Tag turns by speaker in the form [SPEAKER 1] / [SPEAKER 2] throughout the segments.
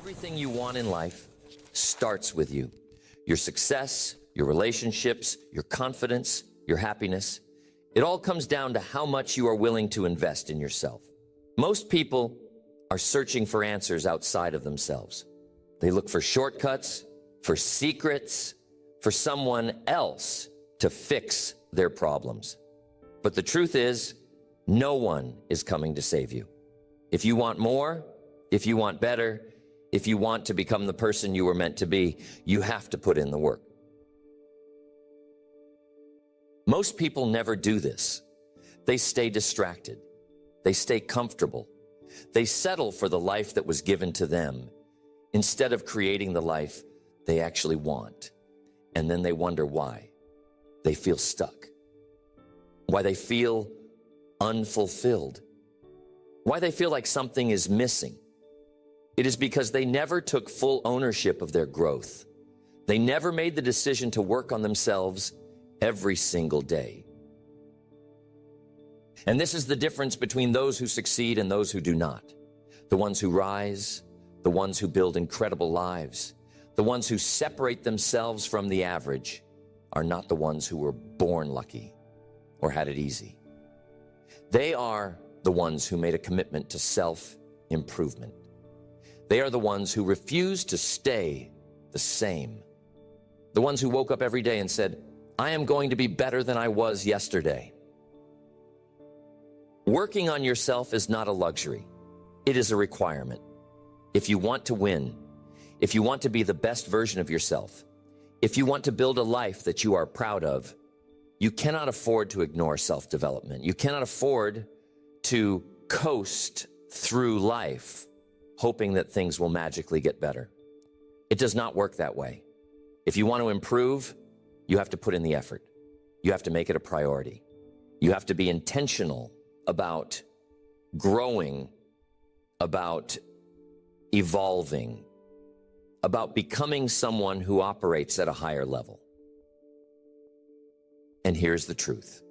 [SPEAKER 1] Everything you want in life starts with you. Your success, your relationships, your confidence, your happiness. It all comes down to how much you are willing to invest in yourself. Most people are searching for answers outside of themselves. They look for shortcuts, for secrets, for someone else to fix their problems. But the truth is, no one is coming to save you. If you want more, if you want better, if you want to become the person you were meant to be, you have to put in the work. Most people never do this. They stay distracted. They stay comfortable. They settle for the life that was given to them instead of creating the life they actually want. And then they wonder why. They feel stuck. Why they feel unfulfilled. Why they feel like something is missing. It is because they never took full ownership of their growth. They never made the decision to work on themselves every single day. And this is the difference between those who succeed and those who do not. The ones who rise, the ones who build incredible lives, the ones who separate themselves from the average are not the ones who were born lucky or had it easy. They are the ones who made a commitment to self-improvement. They are the ones who refused to stay the same. The ones who woke up every day and said, I am going to be better than I was yesterday. Working on yourself is not a luxury. It is a requirement. If you want to win, if you want to be the best version of yourself, if you want to build a life that you are proud of, you cannot afford to ignore self-development. You cannot afford to coast through life hoping that things will magically get better. It does not work that way. If you want to improve, you have to put in the effort. You have to make it a priority. You have to be intentional about growing, about evolving, about becoming someone who operates at a higher level. And here's the truth.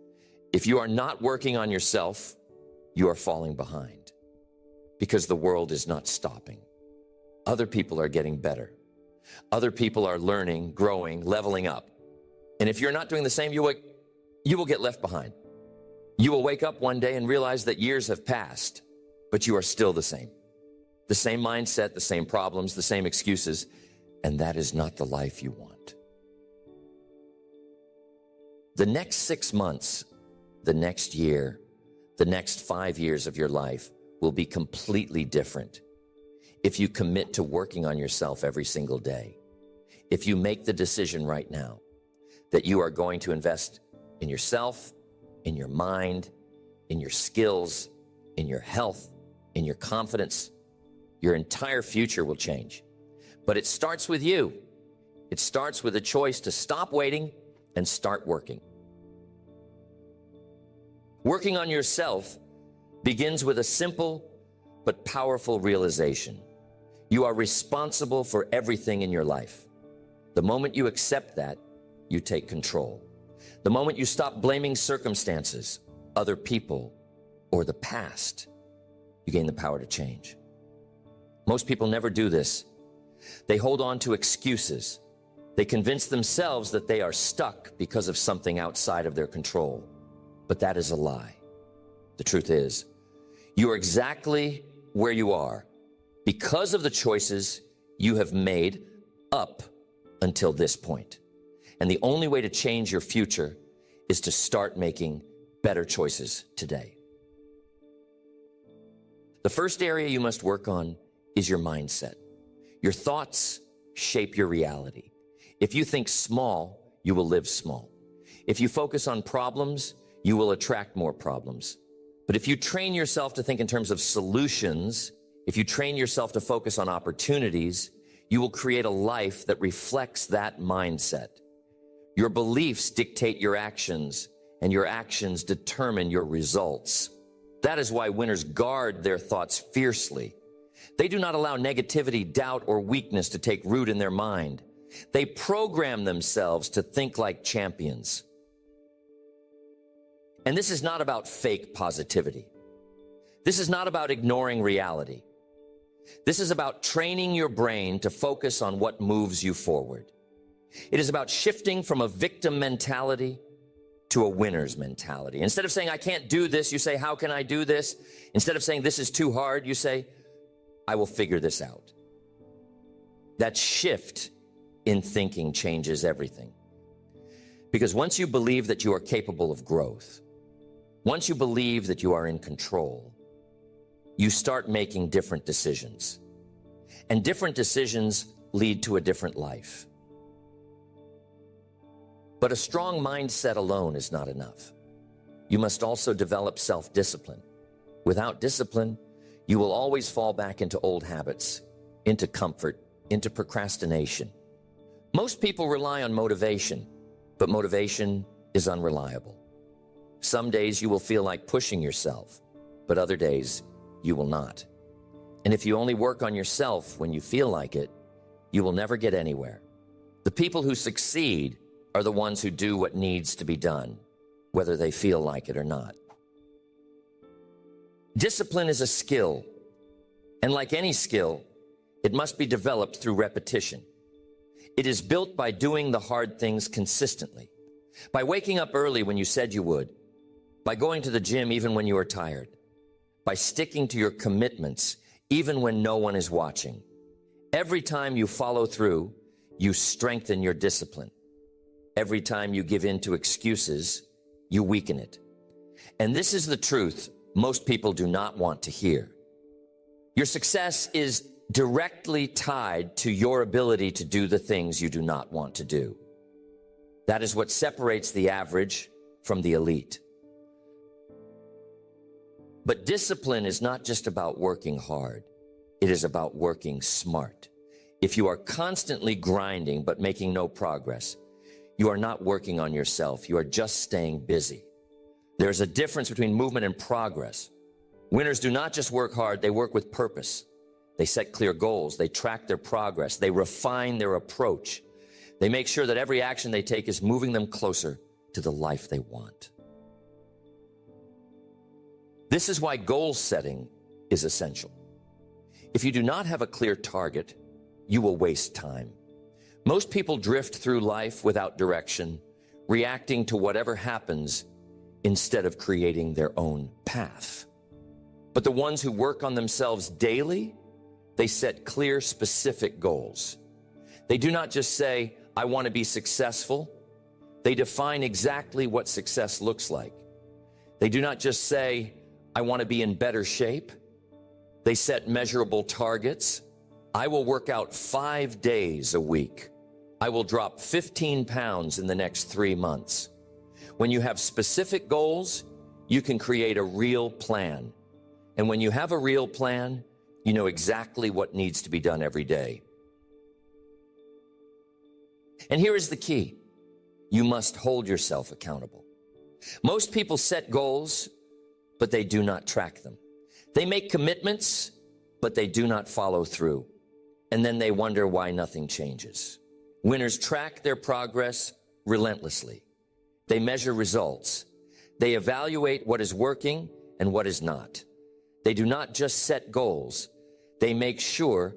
[SPEAKER 1] If you are not working on yourself, you are falling behind because the world is not stopping. Other people are getting better. Other people are learning, growing, leveling up. And if you're not doing the same, you will get left behind. You will wake up one day and realize that years have passed, but you are still the same. The same mindset, the same problems, the same excuses, and that is not the life you want. The next 6 months, the next year, the next 5 years of your life will be completely different if you commit to working on yourself every single day. If you make the decision right now that you are going to invest in yourself, in your mind, in your skills, in your health, in your confidence, your entire future will change. But it starts with you. It starts with a choice to stop waiting and start working. Working on yourself begins with a simple but powerful realization. You are responsible for everything in your life. The moment you accept that, you take control. The moment you stop blaming circumstances, other people, or the past, you gain the power to change. Most people never do this. They hold on to excuses. They convince themselves that they are stuck because of something outside of their control. But that is a lie. The truth is, you are exactly where you are because of the choices you have made up until this point. And the only way to change your future is to start making better choices today. The first area you must work on is your mindset. Your thoughts shape your reality. If you think small, you will live small. If you focus on problems, you will attract more problems. But if you train yourself to think in terms of solutions, if you train yourself to focus on opportunities, you will create a life that reflects that mindset. Your beliefs dictate your actions, and your actions determine your results. That is why winners guard their thoughts fiercely. They do not allow negativity, doubt, or weakness to take root in their mind. They program themselves to think like champions. And this is not about fake positivity. This is not about ignoring reality. This is about training your brain to focus on what moves you forward. It is about shifting from a victim mentality to a winner's mentality. Instead of saying, I can't do this, you say, how can I do this? Instead of saying, this is too hard, you say, I will figure this out. That shift in thinking changes everything. Because once you believe that you are capable of growth, once you believe that you are in control, you start making different decisions. And different decisions lead to a different life. But a strong mindset alone is not enough. You must also develop self-discipline. Without discipline, you will always fall back into old habits, into comfort, into procrastination. Most people rely on motivation, but motivation is unreliable. Some days you will feel like pushing yourself, but other days you will not. And if you only work on yourself when you feel like it, you will never get anywhere. The people who succeed are the ones who do what needs to be done, whether they feel like it or not. Discipline is a skill, and like any skill, it must be developed through repetition. It is built by doing the hard things consistently, by waking up early when you said you would, by going to the gym even when you are tired, by sticking to your commitments even when no one is watching. Every time you follow through, you strengthen your discipline. Every time you give in to excuses, you weaken it. And this is the truth most people do not want to hear. Your success is directly tied to your ability to do the things you do not want to do. That is what separates the average from the elite. But discipline is not just about working hard. It is about working smart. If you are constantly grinding but making no progress, you are not working on yourself. You are just staying busy. There's a difference between movement and progress. Winners do not just work hard, they work with purpose. They set clear goals. They track their progress. They refine their approach. They make sure that every action they take is moving them closer to the life they want. This is why goal setting is essential. If you do not have a clear target, you will waste time. Most people drift through life without direction, reacting to whatever happens instead of creating their own path. But the ones who work on themselves daily, they set clear, specific goals. They do not just say, I want to be successful. They define exactly what success looks like. They do not just say, I want to be in better shape. They set measurable targets. I will work out 5 days a week. I will drop 15 pounds in the next 3 months. When you have specific goals, you can create a real plan. And when you have a real plan, you know exactly what needs to be done every day. And here is the key. You must hold yourself accountable. Most people set goals, but they do not track them. They make commitments, but they do not follow through. And then they wonder why nothing changes. Winners track their progress relentlessly. They measure results. They evaluate what is working and what is not. They do not just set goals. They make sure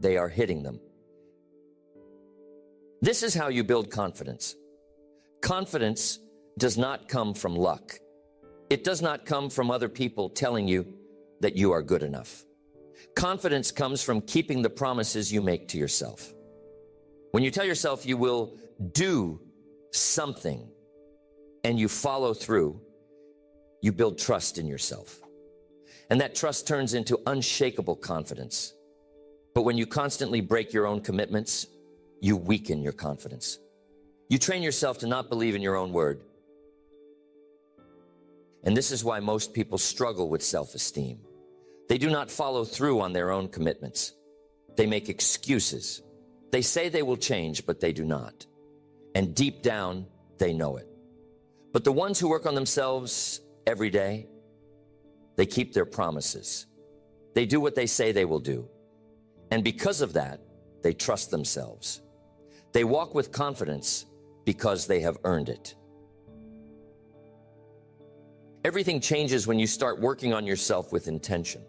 [SPEAKER 1] they are hitting them. This is how you build confidence. Confidence does not come from luck. It does not come from other people telling you that you are good enough. Confidence comes from keeping the promises you make to yourself. When you tell yourself you will do something and you follow through, you build trust in yourself. And that trust turns into unshakable confidence. But when you constantly break your own commitments, you weaken your confidence. You train yourself to not believe in your own word. And this is why most people struggle with self-esteem. They do not follow through on their own commitments. They make excuses. They say they will change, but they do not. And deep down, they know it. But the ones who work on themselves every day, they keep their promises. They do what they say they will do. And because of that, they trust themselves. They walk with confidence because they have earned it. Everything changes when you start working on yourself with intention.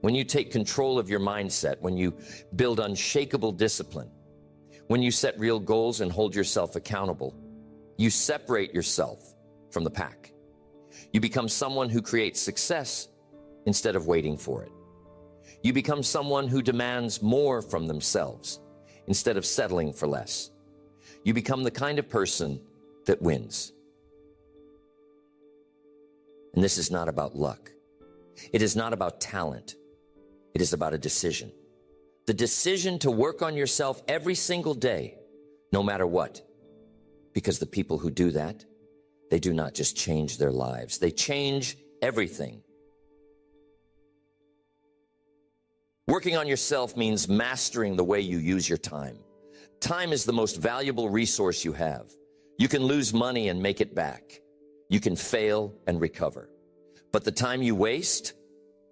[SPEAKER 1] when you take control of your mindset, when you build unshakable discipline, when you set real goals and hold yourself accountable, you separate yourself from the pack. You become someone who creates success instead of waiting for it. You become someone who demands more from themselves instead of settling for less. You become the kind of person that wins. And this is not about luck. It is not about talent. It is about a decision. The decision to work on yourself every single day, no matter what. Because the people who do that, they do not just change their lives, they change everything. Working on yourself means mastering the way you use your time. Time is the most valuable resource you have. You can lose money and make it back. You can fail and recover. But the time you waste,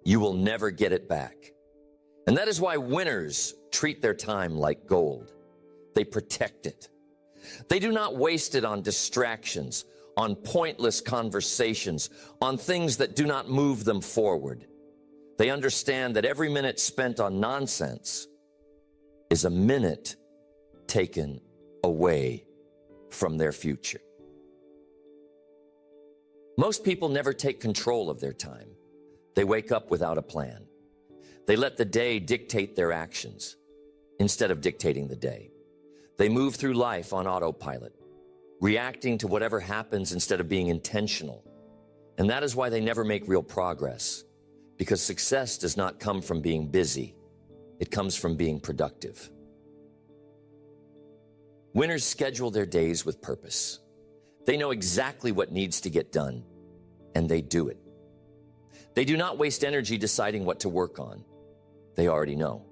[SPEAKER 1] you will never get it back. And that is why winners treat their time like gold. They protect it. They do not waste it on distractions, on pointless conversations, on things that do not move them forward. They understand that every minute spent on nonsense is a minute taken away from their future. Most people never take control of their time. They wake up without a plan. They let the day dictate their actions instead of dictating the day. They move through life on autopilot, reacting to whatever happens instead of being intentional. And that is why they never make real progress, because success does not come from being busy. It comes from being productive. Winners schedule their days with purpose. They know exactly what needs to get done, and they do it. They do not waste energy deciding what to work on. They already know.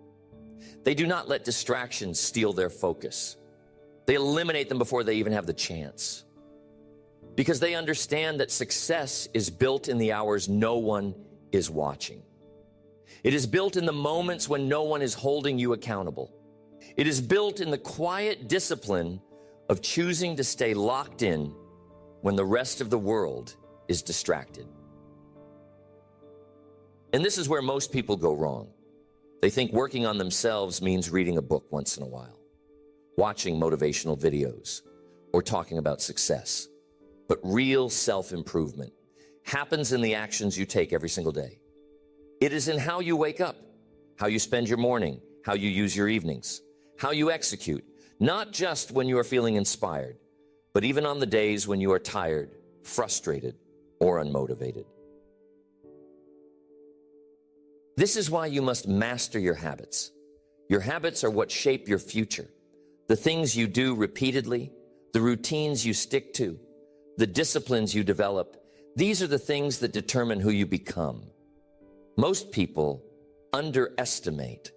[SPEAKER 1] They do not let distractions steal their focus. They eliminate them before they even have the chance. Because they understand that success is built in the hours no one is watching. It is built in the moments when no one is holding you accountable. It is built in the quiet discipline of choosing to stay locked in when the rest of the world is distracted. And this is where most people go wrong. They think working on themselves means reading a book once in a while, watching motivational videos, or talking about success. But real self-improvement happens in the actions you take every single day. It is in how you wake up, how you spend your morning, how you use your evenings, how you execute, not just when you are feeling inspired, but even on the days when you are tired, frustrated, or unmotivated. This is why you must master your habits. Your habits are what shape your future. The things you do repeatedly, the routines you stick to, the disciplines you develop, these are the things that determine who you become. Most people underestimate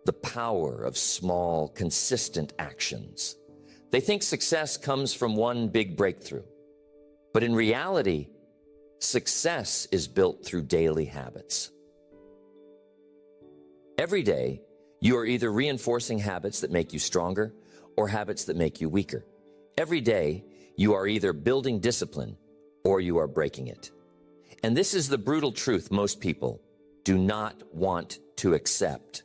[SPEAKER 1] the power of small, consistent actions. They think success comes from one big breakthrough. But in reality, success is built through daily habits. Every day, you are either reinforcing habits that make you stronger or habits that make you weaker. Every day, you are either building discipline or you are breaking it. And this is the brutal truth most people do not want to accept.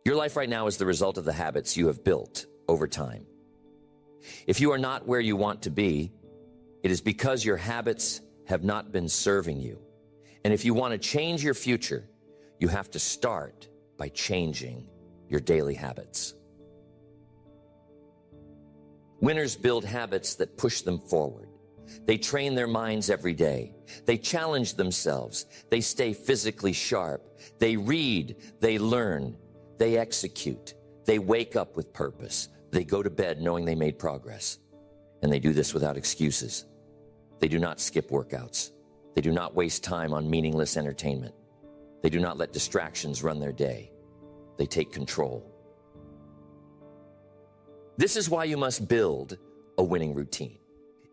[SPEAKER 1] Your life right now is the result of the habits you have built over time. If you are not where you want to be, it is because your habits have not been serving you. And if you want to change your future, you have to start by changing your daily habits. Winners build habits that push them forward. They train their minds every day. They challenge themselves. They stay physically sharp. They read. They learn. They execute. They wake up with purpose. They go to bed knowing they made progress. And they do this without excuses. They do not skip workouts. They do not waste time on meaningless entertainment. They do not let distractions run their day. They take control. This is why you must build a winning routine.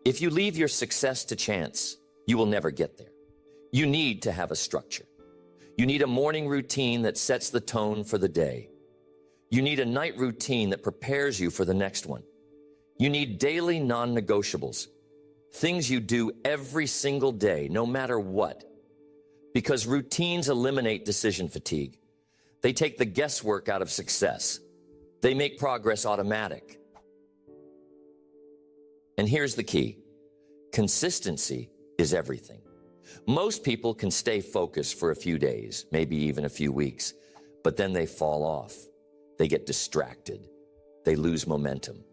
[SPEAKER 1] If you leave your success to chance, you will never get there. You need to have a structure. You need a morning routine that sets the tone for the day. You need a night routine that prepares you for the next one. You need daily non-negotiables, things you do every single day, no matter what. Because routines eliminate decision fatigue. They take the guesswork out of success. They make progress automatic. And here's the key. Consistency is everything. Most people can stay focused for a few days, maybe even a few weeks, but then they fall off. They get distracted. They lose momentum.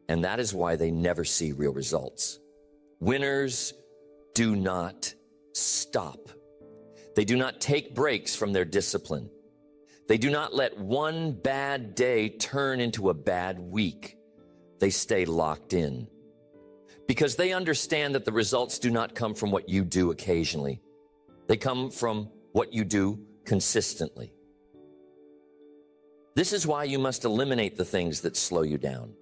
[SPEAKER 1] And that is why they never see real results. Winners do not stop. They do not take breaks from their discipline. They do not let one bad day turn into a bad week. They stay locked in. Because they understand that the results do not come from what you do occasionally. They come from what you do consistently. This is why you must eliminate the things that slow you down.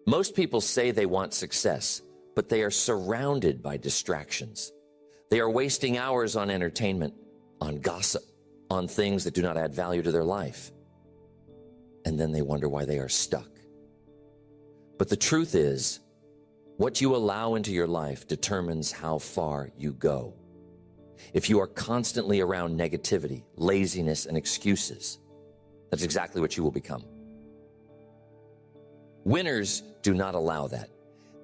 [SPEAKER 1] Most people say they want success, but they are surrounded by distractions. They are wasting hours on entertainment, on gossip, on things that do not add value to their life. And then they wonder why they are stuck. But the truth is, what you allow into your life determines how far you go. If you are constantly around negativity, laziness, and excuses, that's exactly what you will become. Winners do not allow that.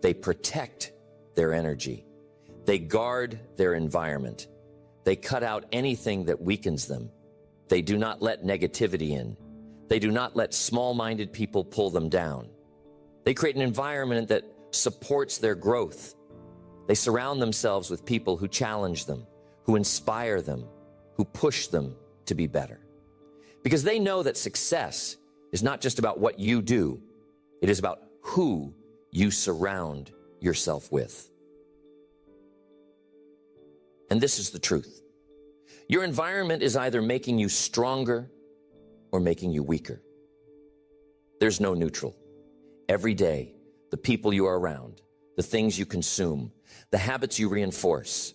[SPEAKER 1] They protect their energy. They guard their environment. They cut out anything that weakens them. They do not let negativity in. They do not let small-minded people pull them down. They create an environment that supports their growth. They surround themselves with people who challenge them, who inspire them, who push them to be better. Because they know that success is not just about what you do, it is about who you surround yourself with. And this is the truth. Your environment is either making you stronger or making you weaker. There's no neutral. Every day, the people you are around, the things you consume, the habits you reinforce,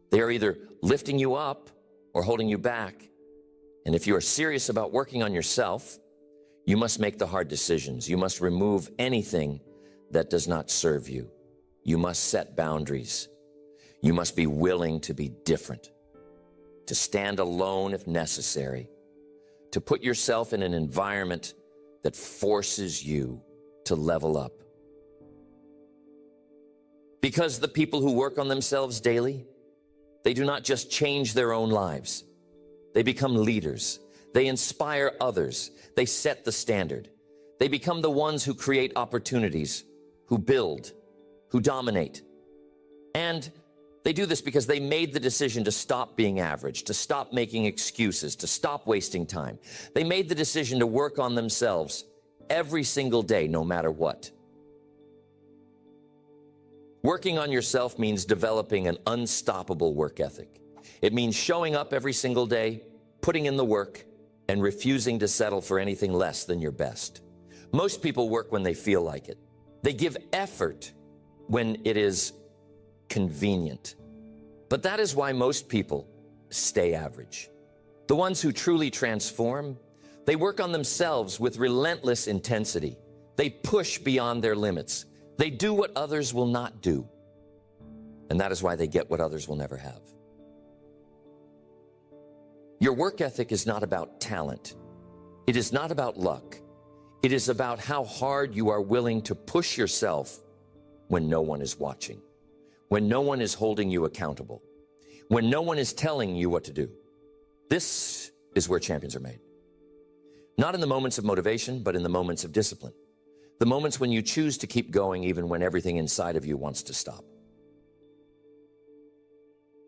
[SPEAKER 1] they are either lifting you up or holding you back. And if you are serious about working on yourself, you must make the hard decisions. You must remove anything that does not serve you. You must set boundaries. You must be willing to be different, to stand alone if necessary, to put yourself in an environment that forces you to level up. Because the people who work on themselves daily, they do not just change their own lives. They become leaders. They inspire others. They set the standard. They become the ones who create opportunities, who build, who dominate. And they do this because they made the decision to stop being average, to stop making excuses, to stop wasting time. They made the decision to work on themselves every single day, no matter what. Working on yourself means developing an unstoppable work ethic. It means showing up every single day, putting in the work, and refusing to settle for anything less than your best. Most people work when they feel like it. They give effort when it is convenient. But that is why most people stay average. The ones who truly transform, they work on themselves with relentless intensity. They push beyond their limits. They do what others will not do. And that is why they get what others will never have. Your work ethic is not about talent. It is not about luck. It is about how hard you are willing to push yourself when no one is watching, when no one is holding you accountable, when no one is telling you what to do. This is where champions are made. Not in the moments of motivation, but in the moments of discipline. The moments when you choose to keep going even when everything inside of you wants to stop.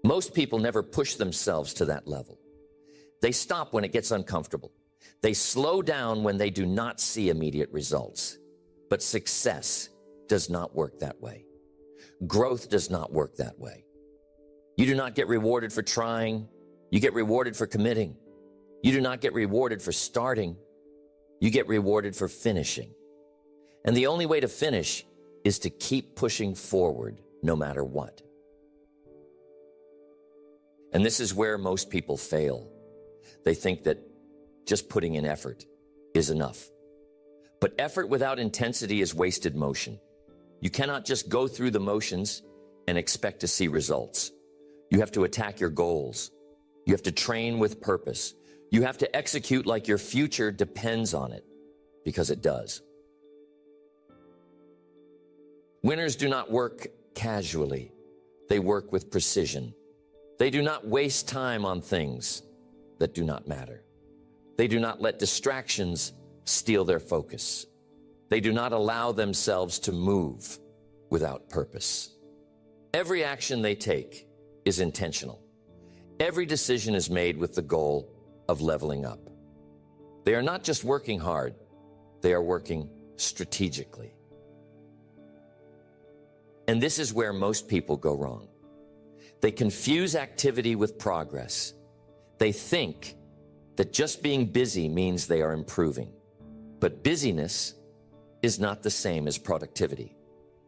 [SPEAKER 1] Most people never push themselves to that level. They stop when it gets uncomfortable. They slow down when they do not see immediate results. But success does not work that way. Growth does not work that way. You do not get rewarded for trying. You get rewarded for committing. You do not get rewarded for starting. You get rewarded for finishing. And the only way to finish is to keep pushing forward no matter what. And this is where most people fail. They think that just putting in effort is enough. But effort without intensity is wasted motion. You cannot just go through the motions and expect to see results. You have to attack your goals. You have to train with purpose. You have to execute like your future depends on it, because it does. Winners do not work casually. They work with precision. They do not waste time on things that do not matter. They do not let distractions steal their focus. They do not allow themselves to move without purpose. Every action they take is intentional. Every decision is made with the goal of leveling up. They are not just working hard, they are working strategically. And this is where most people go wrong. They confuse activity with progress. They think that just being busy means they are improving. But busyness is not the same as productivity.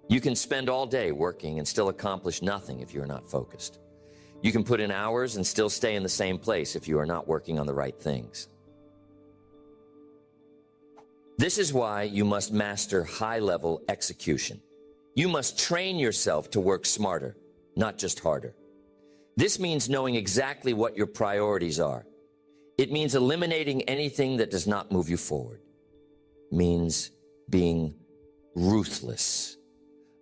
[SPEAKER 1] You can spend all day working and still accomplish nothing if you're not focused. You can put in hours and still stay in the same place if you are not working on the right things. This is why you must master high-level execution. You must train yourself to work smarter, not just harder. This means knowing exactly what your priorities are. It means eliminating anything that does not move you forward. It means being ruthless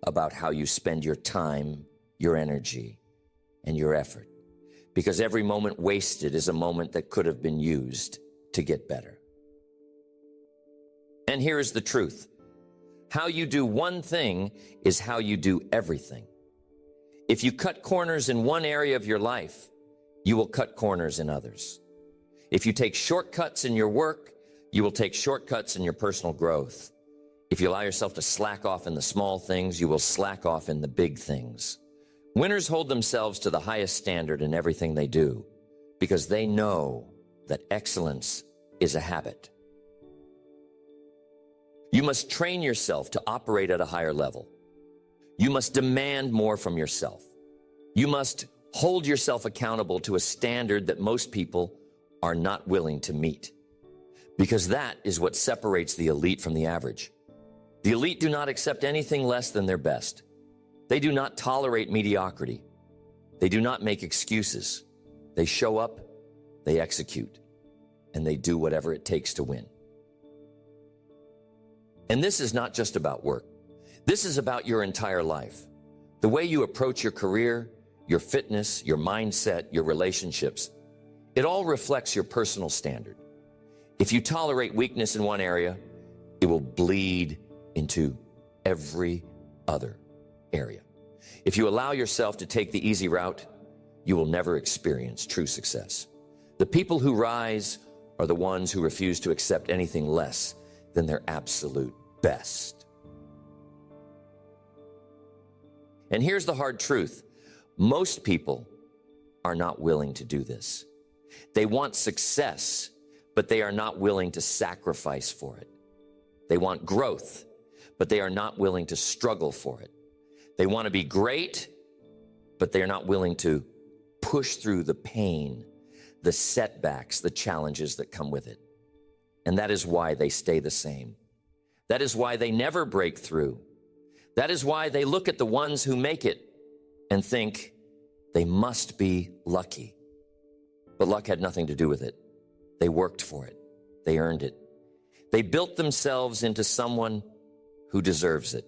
[SPEAKER 1] about how you spend your time, your energy, and your effort. Because every moment wasted is a moment that could have been used to get better. And here is the truth. How you do one thing is how you do everything. If you cut corners in one area of your life, you will cut corners in others. If you take shortcuts in your work, you will take shortcuts in your personal growth. If you allow yourself to slack off in the small things, you will slack off in the big things. Winners hold themselves to the highest standard in everything they do because they know that excellence is a habit. You must train yourself to operate at a higher level. You must demand more from yourself. You must hold yourself accountable to a standard that most people are not willing to meet, because that is what separates the elite from the average. The elite do not accept anything less than their best. They do not tolerate mediocrity. They do not make excuses. They show up, they execute, and they do whatever it takes to win. And this is not just about work. This is about your entire life. The way you approach your career, your fitness, your mindset, your relationships, it all reflects your personal standard. If you tolerate weakness in one area, it will bleed into every other area. If you allow yourself to take the easy route, you will never experience true success. The people who rise are the ones who refuse to accept anything less than their absolute best. And here's the hard truth. Most people are not willing to do this. They want success, but they are not willing to sacrifice for it. They want growth, but they are not willing to struggle for it. They want to be great, but they are not willing to push through the pain, the setbacks, the challenges that come with it. And that is why they stay the same. That is why they never break through. That is why they look at the ones who make it and think they must be lucky. But luck had nothing to do with it. They worked for it. They earned it. They built themselves into someone who deserves it.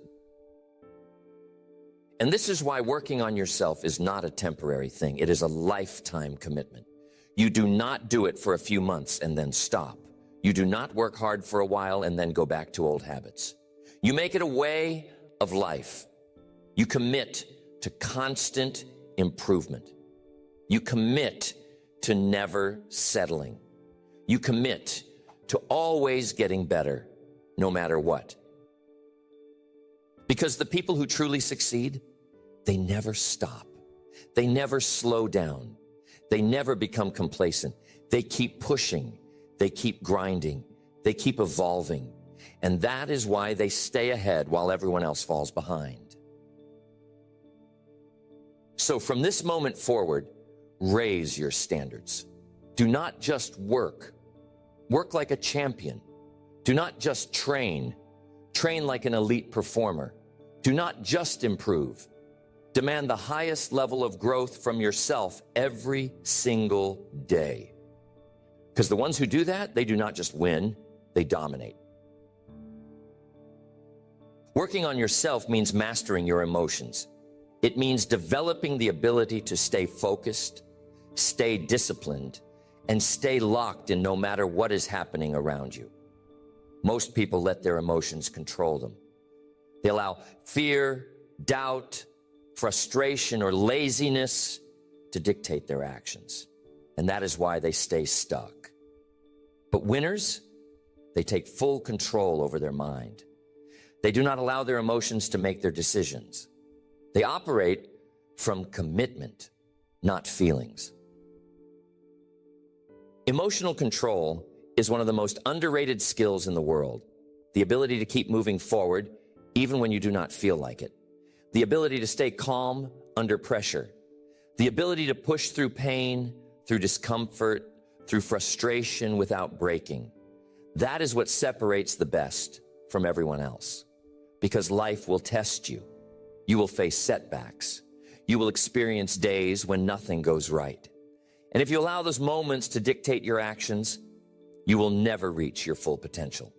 [SPEAKER 1] And this is why working on yourself is not a temporary thing. It is a lifetime commitment. You do not do it for a few months and then stop. You do not work hard for a while and then go back to old habits. You make it a way of life. You commit to constant improvement. You commit to never settling. You commit to always getting better, no matter what. Because the people who truly succeed, they never stop. They never slow down. They never become complacent. They keep pushing. They keep grinding. They keep evolving. And that is why they stay ahead while everyone else falls behind. So from this moment forward, raise your standards. Do not just work. Work like a champion. Do not just train. Train like an elite performer. Do not just improve. Demand the highest level of growth from yourself every single day. Because the ones who do that, they do not just win, they dominate. Working on yourself means mastering your emotions. It means developing the ability to stay focused, stay disciplined, and stay locked in no matter what is happening around you. Most people let their emotions control them. They allow fear, doubt, frustration, or laziness to dictate their actions. And that is why they stay stuck. But winners, they take full control over their mind. They do not allow their emotions to make their decisions. They operate from commitment, not feelings. Emotional control is one of the most underrated skills in the world. The ability to keep moving forward even when you do not feel like it. The ability to stay calm under pressure. The ability to push through pain, through discomfort, through frustration without breaking. That is what separates the best from everyone else. Because life will test you. You will face setbacks. You will experience days when nothing goes right. And if you allow those moments to dictate your actions, you will never reach your full potential.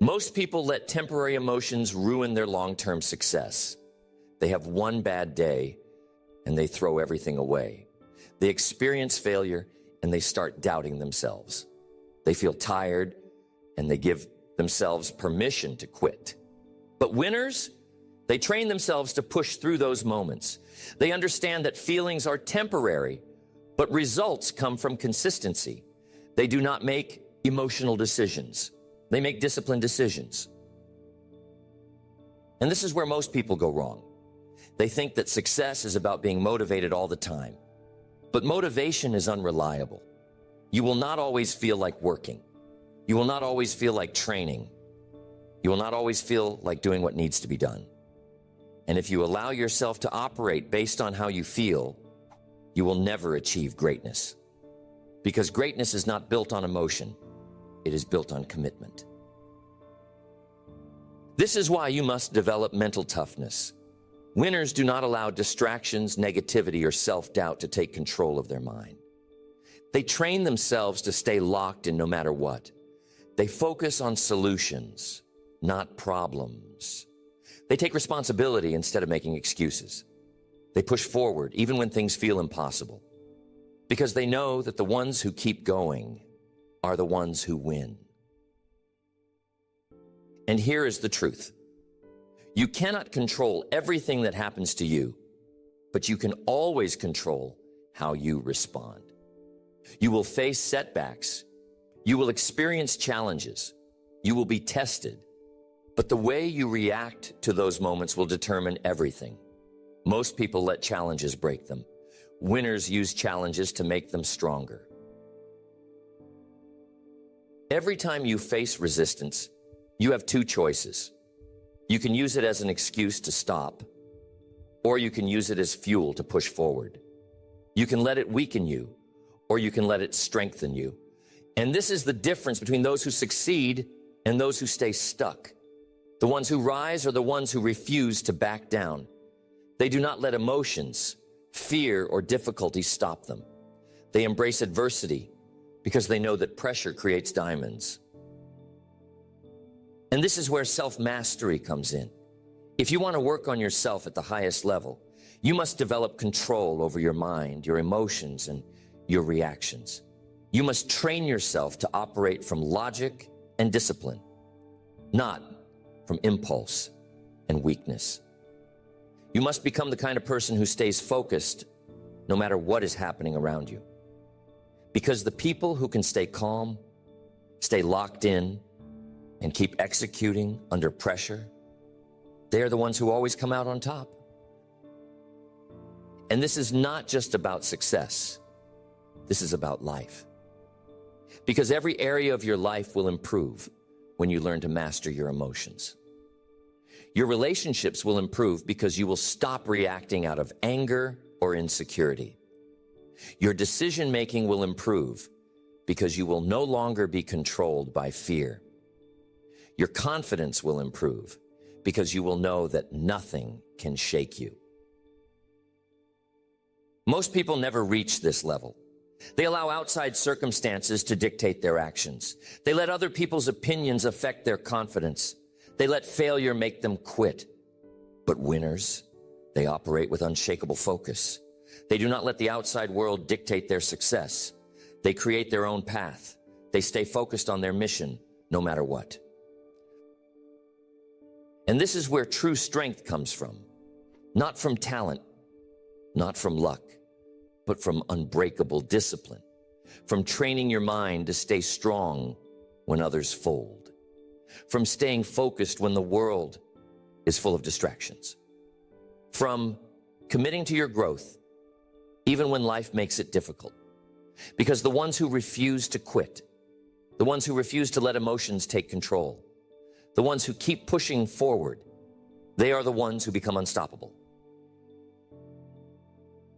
[SPEAKER 1] Most people let temporary emotions ruin their long-term success. They have one bad day and they throw everything away. They experience failure and they start doubting themselves. They feel tired and they give themselves permission to quit. But winners, they train themselves to push through those moments. They understand that feelings are temporary, but results come from consistency. They do not make emotional decisions. They make disciplined decisions. And this is where most people go wrong. They think that success is about being motivated all the time. But motivation is unreliable. You will not always feel like working. You will not always feel like training. You will not always feel like doing what needs to be done. And if you allow yourself to operate based on how you feel, you will never achieve greatness. Because greatness is not built on emotion. It is built on commitment. This is why you must develop mental toughness. Winners do not allow distractions, negativity, or self-doubt to take control of their mind. They train themselves to stay locked in no matter what. They focus on solutions, not problems. They take responsibility instead of making excuses. They push forward even when things feel impossible, because they know that the ones who keep going are the ones who win. And here is the truth. You cannot control everything that happens to you, but you can always control how you respond. You will face setbacks. You will experience challenges. You will be tested. But the way you react to those moments will determine everything. Most people let challenges break them. Winners use challenges to make them stronger. Every time you face resistance, you have two choices. You can use it as an excuse to stop, or you can use it as fuel to push forward. You can let it weaken you, or you can let it strengthen you. And this is the difference between those who succeed and those who stay stuck. The ones who rise are the ones who refuse to back down. They do not let emotions, fear, or difficulty stop them. They embrace adversity because they know that pressure creates diamonds. And this is where self-mastery comes in. If you want to work on yourself at the highest level, you must develop control over your mind, your emotions, and your reactions. You must train yourself to operate from logic and discipline, not from impulse and weakness. You must become the kind of person who stays focused no matter what is happening around you. Because the people who can stay calm, stay locked in, and keep executing under pressure, they are the ones who always come out on top. And this is not just about success. This is about life. Because every area of your life will improve when you learn to master your emotions. Your relationships will improve because you will stop reacting out of anger or insecurity. Your decision-making will improve because you will no longer be controlled by fear. Your confidence will improve because you will know that nothing can shake you. Most people never reach this level. They allow outside circumstances to dictate their actions. They let other people's opinions affect their confidence. They let failure make them quit. But winners, they operate with unshakable focus. They do not let the outside world dictate their success. They create their own path. They stay focused on their mission, no matter what. And this is where true strength comes from. Not from talent, not from luck, but from unbreakable discipline, from training your mind to stay strong when others fold, from staying focused when the world is full of distractions, from committing to your growth even when life makes it difficult. Because the ones who refuse to quit, the ones who refuse to let emotions take control, the ones who keep pushing forward, they are the ones who become unstoppable.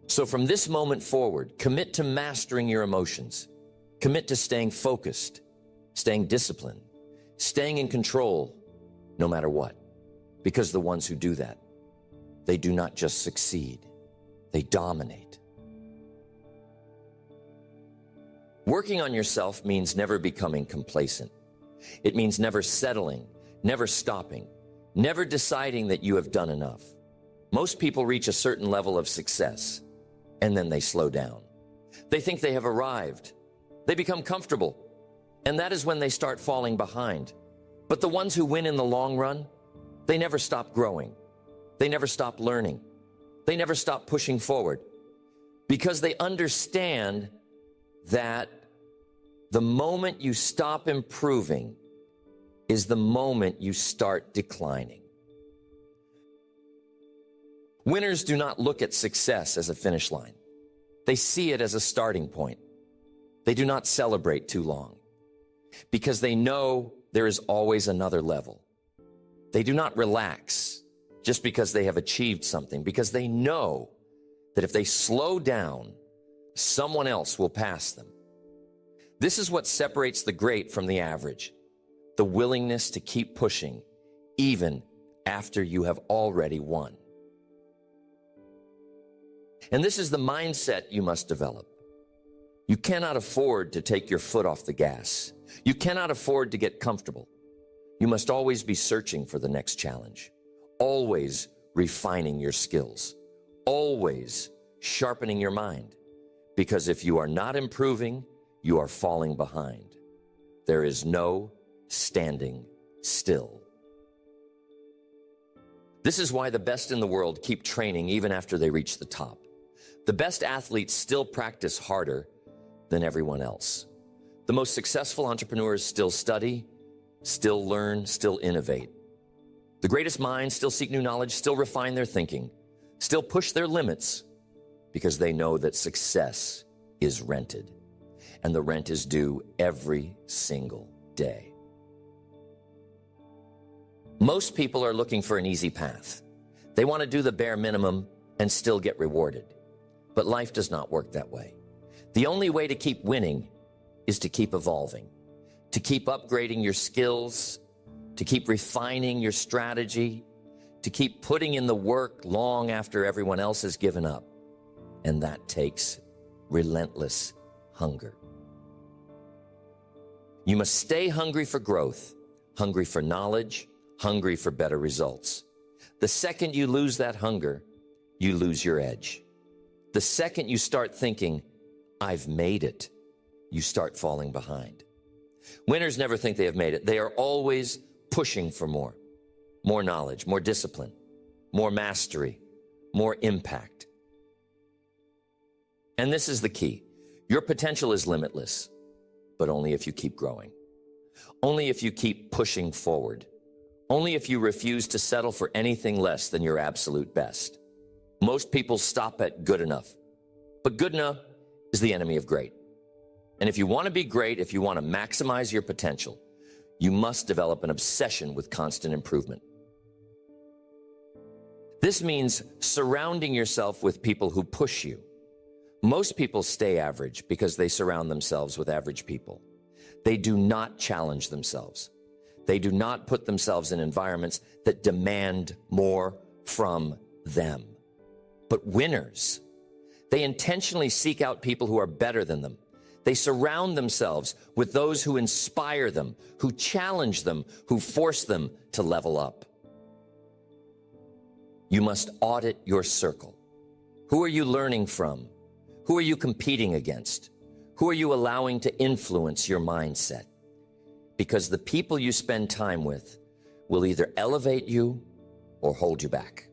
[SPEAKER 1] So from this moment forward, commit to mastering your emotions. Commit to staying focused, staying disciplined, staying in control, no matter what. Because the ones who do that, they do not just succeed, they dominate. Working on yourself means never becoming complacent. It means never settling, never stopping, never deciding that you have done enough. Most people reach a certain level of success, and then they slow down. They think they have arrived. They become comfortable, and that is when they start falling behind. But the ones who win in the long run, they never stop growing. They never stop learning. They never stop pushing forward, because they understand that the moment you stop improving is the moment you start declining. Winners do not look at success as a finish line. They see it as a starting point. They do not celebrate too long because they know there is always another level. They do not relax just because they have achieved something, because they know that if they slow down, someone else will pass them. This is what separates the great from the average, the willingness to keep pushing even after you have already won. And this is the mindset you must develop. You cannot afford to take your foot off the gas. You cannot afford to get comfortable. You must always be searching for the next challenge, always refining your skills, always sharpening your mind. Because if you are not improving, you are falling behind. There is no standing still. This is why the best in the world keep training even after they reach the top. The best athletes still practice harder than everyone else. The most successful entrepreneurs still study, still learn, still innovate. The greatest minds still seek new knowledge, still refine their thinking, still push their limits, because they know that success is rented, and the rent is due every single day. Most people are looking for an easy path. They want to do the bare minimum and still get rewarded. But life does not work that way. The only way to keep winning is to keep evolving, to keep upgrading your skills, to keep refining your strategy, to keep putting in the work long after everyone else has given up. And that takes relentless hunger. You must stay hungry for growth, hungry for knowledge, hungry for better results. The second you lose that hunger, you lose your edge. The second you start thinking, I've made it, you start falling behind. Winners never think they have made it. They are always pushing for more knowledge, more discipline, more mastery, more impact. And this is the key. Your potential is limitless, but only if you keep growing. Only if you keep pushing forward. Only if you refuse to settle for anything less than your absolute best. Most people stop at good enough, but good enough is the enemy of great. And if you want to be great, if you want to maximize your potential, you must develop an obsession with constant improvement. This means surrounding yourself with people who push you. Most people stay average because they surround themselves with average people. They do not challenge themselves. They do not put themselves in environments that demand more from them. But winners, they intentionally seek out people who are better than them. They surround themselves with those who inspire them, who challenge them, who force them to level up. You must audit your circle. Who are you learning from? Who are you competing against? Who are you allowing to influence your mindset? Because the people you spend time with will either elevate you or hold you back.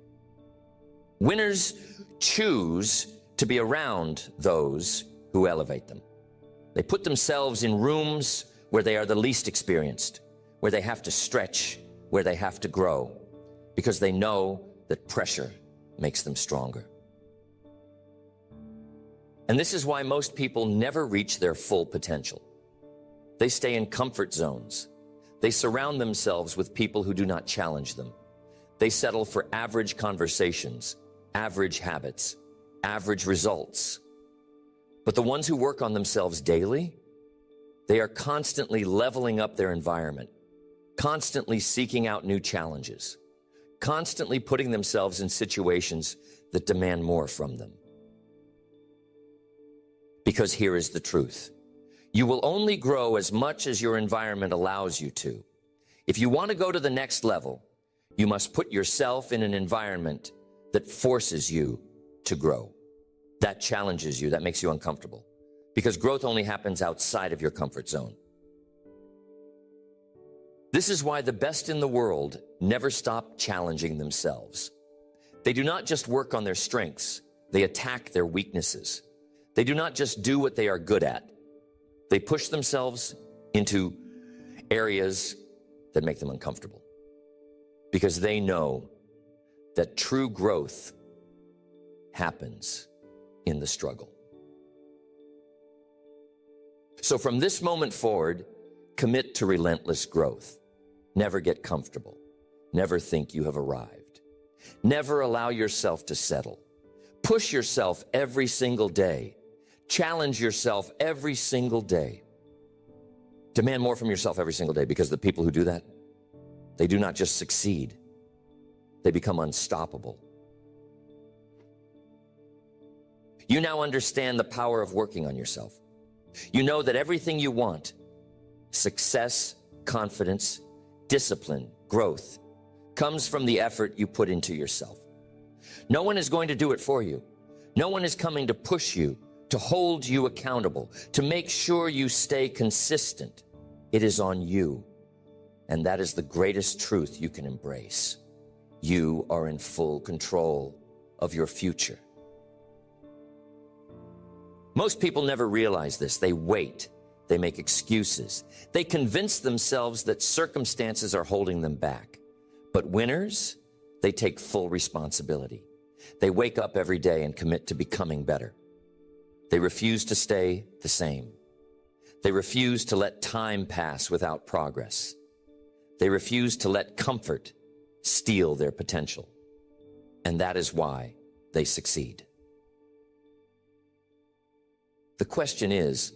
[SPEAKER 1] Winners choose to be around those who elevate them. They put themselves in rooms where they are the least experienced, where they have to stretch, where they have to grow, because they know that pressure makes them stronger. And this is why most people never reach their full potential. They stay in comfort zones. They surround themselves with people who do not challenge them. They settle for average conversations, average habits, average results. But the ones who work on themselves daily, they are constantly leveling up their environment, constantly seeking out new challenges, constantly putting themselves in situations that demand more from them. Because here is the truth. You will only grow as much as your environment allows you to. If you want to go to the next level, you must put yourself in an environment that forces you to grow. That challenges you, that makes you uncomfortable. Because growth only happens outside of your comfort zone. This is why the best in the world never stop challenging themselves. They do not just work on their strengths, they attack their weaknesses. They do not just do what they are good at. They push themselves into areas that make them uncomfortable. Because they know that true growth happens in the struggle. So from this moment forward, commit to relentless growth. Never get comfortable. Never think you have arrived. Never allow yourself to settle. Push yourself every single day. Challenge yourself every single day. Demand more from yourself every single day, because the people who do that, they do not just succeed, they become unstoppable. You now understand the power of working on yourself. You know that everything you want, success, confidence, discipline, growth, comes from the effort you put into yourself. No one is going to do it for you. No one is coming to push you, to hold you accountable, to make sure you stay consistent. It is on you. And that is the greatest truth you can embrace. You are in full control of your future. Most people never realize this. They wait. They make excuses. They convince themselves that circumstances are holding them back. But winners, they take full responsibility. They wake up every day and commit to becoming better. They refuse to stay the same. They refuse to let time pass without progress. They refuse to let comfort steal their potential. And that is why they succeed. The question is,